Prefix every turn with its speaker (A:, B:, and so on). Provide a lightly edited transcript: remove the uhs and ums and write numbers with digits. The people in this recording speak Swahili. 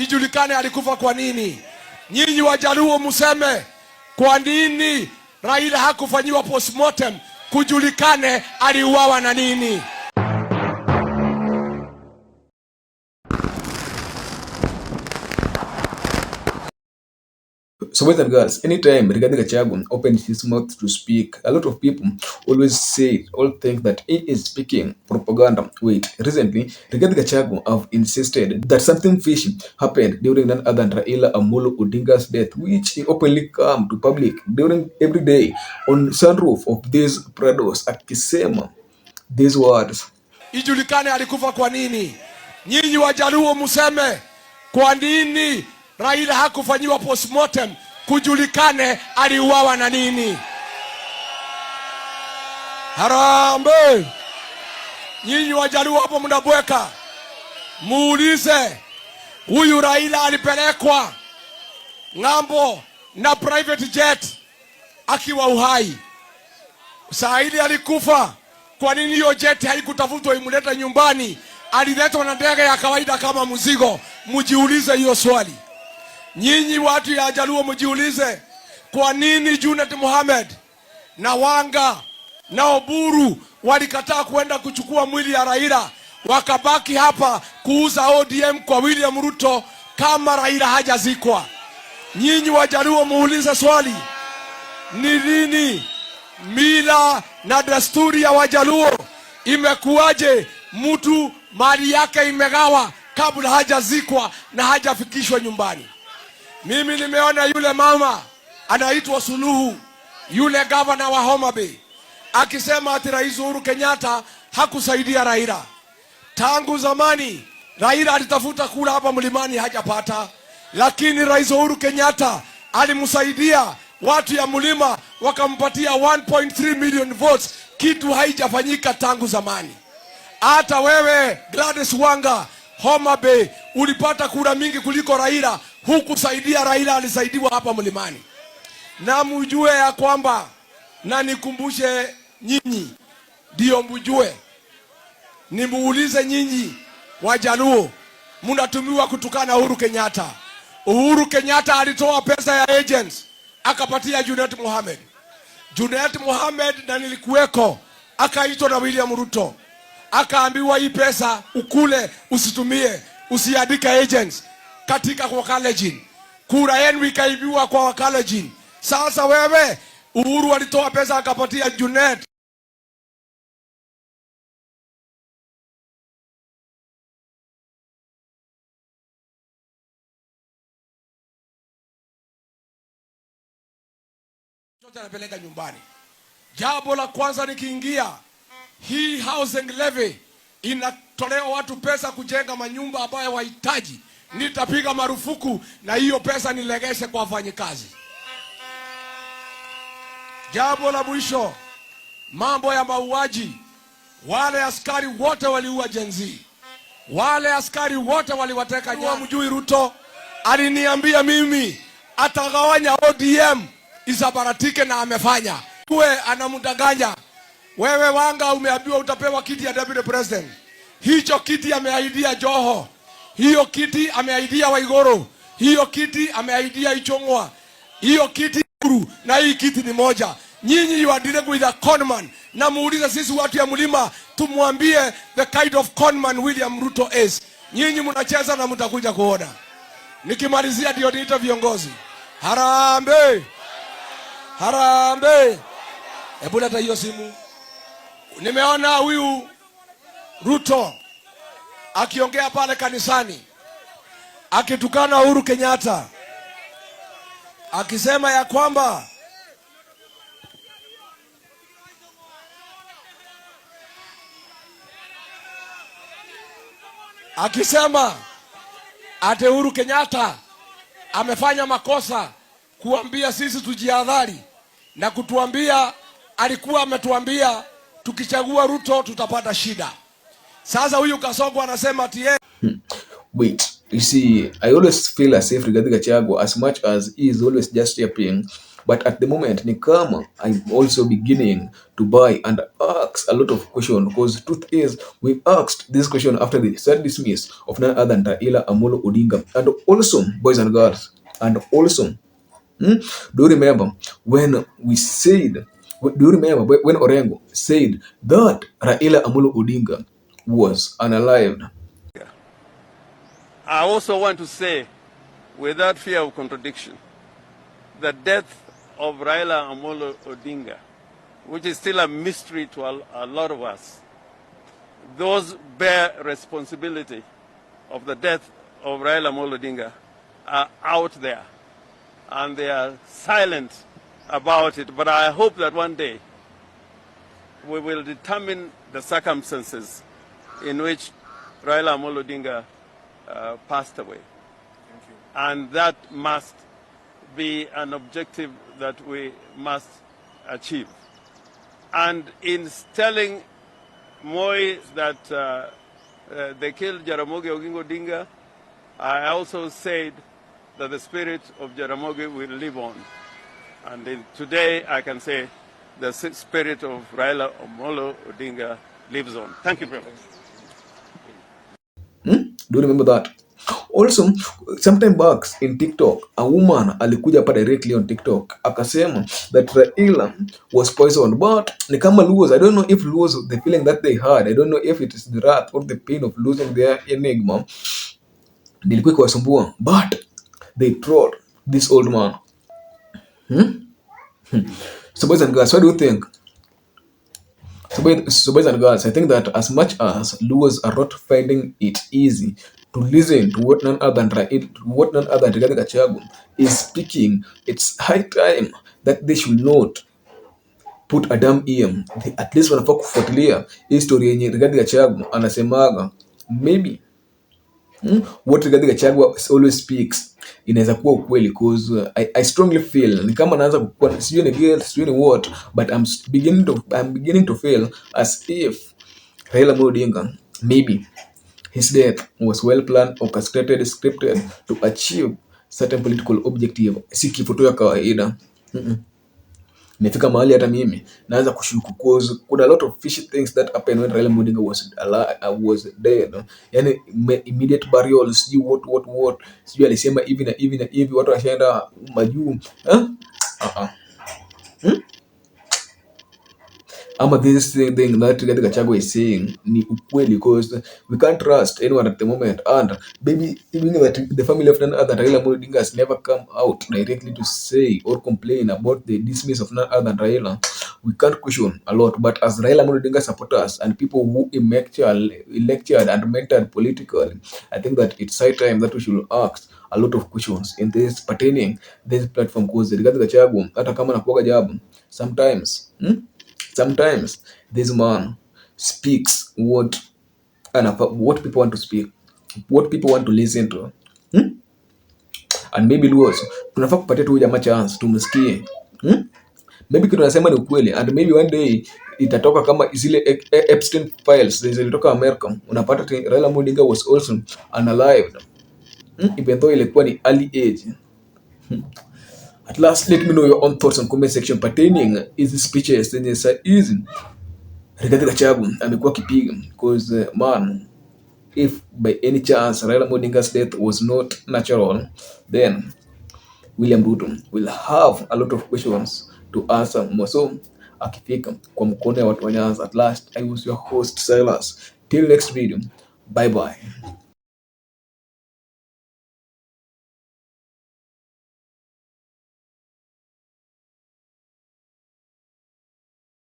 A: ijulikane alikufa kwa nini. Nyinyi Wajaluo museme kwa nini Raila hakufanyiwa postmortem kujulikane aliuawa na nini.
B: So boys and girls, anytime Rigathi Gachagua opens his mouth to speak, a lot of people always think that he is speaking propaganda. Wait, recently Rigathi Gachagua have insisted that something fishy happened during none other than Raila Amolo Odinga's death, which he openly come to public during every day on sunroof of these Prados akisema these words.
A: Ijulikane alikufa kwa nini. Nyinyi Wajaluo museme kwa nini Raila hakufanyiwa postmortem kujulikane aliuawa na nini. Harambe. Nyinyi Wajaluo hapo mnabweka, muulize huyu Raila alipelekwa ng'ambo na private jet akiwa uhai. Saidi alikufa, kwa nini hiyo jet haikutafutwa imuleta nyumbani? Aliletwa na ndege ya kawaida kama mzigo. Mujiulize hiyo swali. Nyinyi watu ya Jaluo mujiulize kwa nini Junet Mohamed na Wanga na Oburu walikataa kuenda kuchukua mwili ya Raila, wakabaki hapa kuuza ODM kwa William Ruto kama Raila hajazikwa. Nyinyi Wajaluo muulize swali, ni lini mila na desturi ya Wajaluo imekuwaje mtu mali yake imegawa kabla hajazikwa na hajafikishwa nyumbani? Mimi nimeona yule mama anaitwa Suluhu, yule gavana wa Homa Bay, akisema ati Rais Uhuru Kenyatta hakusaidia Raila. Tangu zamani Raila alitafuta kula hapa mlimani hajapata, lakini Rais Uhuru Kenyatta alimsaidia watu ya mlima wakampatia 1.3 million votes, kitu haijafanyika tangu zamani. Hata wewe Gladys Wanga Homa Bay ulipata kura mingi kuliko Raila, hukusaidia Raila, alisaidiwa hapa mlimani. Na mjue ya kwamba, na nikumbushe nyinyi ndio mjue, nimuulize nyinyi Wajaluo mnatumiwa kutukana Uhuru Kenyatta. Uhuru Kenyatta alitoa pesa ya agents akapatia Junet Mohamed. Junet Mohamed na nilikuweko, akaitwa na William Ruto, akaambiwa hii pesa ukule, usitumie, usiandike agents katika kwa college. Kura yenu ikaibiwa kwa college. Sasa wewe Uhuru alitoa pesa akapatia Junet. Chote anapeleka nyumbani. Jambo la kwanza nikiingia, hii housing levy inatolewa watu pesa kujenga manyumba ambayo wahitaji. Nitapiga marufuku na hiyo pesa nilegeshe kwa wafanyikazi. Jambo la mwisho, mambo ya mauaji. Wale askari wote waliua Gen Z. Wale askari wote waliwateka nyara. Mjui Ruto aliniambia mimi atagawanya ODM isabaratike, na amefanya. Uwe anamdanganya. Wewe Wanga umeambiwa utapewa kiti ya deputy president. Hicho kiti ameahidia Joho. Hiyo kiti ameahidia Waigoro. Hiyo kiti ameahidia Ichong'wa. Hiyo kiti na hii kiti ni moja. Nyinyi you are dealing with a conman. Na muulize sisi watu ya mlima tumwambie the kind of conman William Ruto is. Nyinyi mnacheza na mtakuja kuona. Nikimalizia ndio niita viongozi. Harambe. Harambe. Hebu leta hiyo simu. Nimeona huyu Ruto akiongea pale kanisani akitukana Uhuru Kenyatta, akisema ya kwamba ate Uhuru Kenyatta amefanya makosa kuambia sisi tujihadhari, na kutuambia alikuwa ametuambia tukichagua Ruto tutapata shida. Sasa huyu Kasongo anasema ati
B: wait, you see, I always feel as if Rigathi Gachagua, as much as he is always just yaping, But at the moment, ni kama I'm also beginning to buy and ask a lot of questions, because the truth is we asked this question after the sad dismiss of none other than Raila Amolo Odinga. And also, boys and girls, and also, do you remember when we said, do you remember when Orengo said that Raila Amolo Odinga was unalived?
C: I also want to say, without fear of contradiction, the death of Raila Amolo Odinga, which is still a mystery to a lot of us, those bear responsibility of the death of Raila Amolo Odinga are out there, and they are silent about it. But I hope that one day we will determine the circumstances in which Raila Amolo Odinga passed away. And that must be an objective that we must achieve. And in telling Moi that they killed Jaramogi Oginga Odinga, I also said that the spirit of Jaramogi will live on. And today I can say the spirit of Raila Amolo Odinga lives on. Thank you very much.
B: Do you remember that? Also, sometime back in TikTok, a woman alikuja hapa directly on TikTok akasema that Raila was poisoned, but ni kama Luos, I don't know if Luos, the feeling that they had, I don't know if it is the wrath or the pain of losing their enigma, nilikuwa ikiwasumbua, but they trod this old man. So boys and girls, what do you think? So boys and girls, I think that as much as Luos are not finding it easy to listen to what none other than Rigathi Gachagua is speaking, it's high time that they should not put a damn ear. At least wanafaa kufuatilia history yenye Rigathi Gachagua anasemaga. Maybe what Rigathi Gachagua always speaks inaweza kuwa ukweli, because I strongly feel ni kama naanza kukua sijui ni guilt, sijui ni what, but I'm beginning to feel as if Raila Amolo Odinga, maybe his death was well planned, orchestrated, scripted to achieve certain political objective. Si kifo tu ya kawaida. Imefika mahali hata mimi naanza kushuku, cause kuna a lot of fishy things that happened when Raila Amolo Odinga was dead. Yani immediate burial, sijui what, sijui alisema hivi na hivi na hivi, watu washaenda majuu. Ama this thing that Rigathi Gachagua is saying ni ukweli, because we can't trust anyone at the moment. And maybe even that the family of none other Raila Amolo Odinga has never come out directly to say or complain about the dismiss of none other than Raila, we can't question a lot. But as Raila Amolo Odinga supporters and people who lectured and mentored politically, I think that it's high time that we should ask a lot of questions in this pertaining this platform, because Rigathi Gachagua hata kama nakuaga jabu sometimes this man speaks what people want to speak, what people want to listen to. And maybe Luos tunafaa kupatia tu jamaa chance tumsikie. Maybe kitu nasema ni ukweli, and maybe one day itatoka kama zile Epstein files zilitoka America, unapata Raila Amolo Odinga was also unalived, even though ilikuwa ni early age. At last, let me know your own thoughts on comment section pertaining hizi speeches zenye saa hizi Rigathi Gachagua amekuwa kipiga, because man, if by any chance Raila Amolo Odinga's death was not natural, then William Ruto will have a lot of questions to answer, moso akifika kwa mkono ya watu wa Nyanza. At last, I was your host Silas. Till next video, bye bye.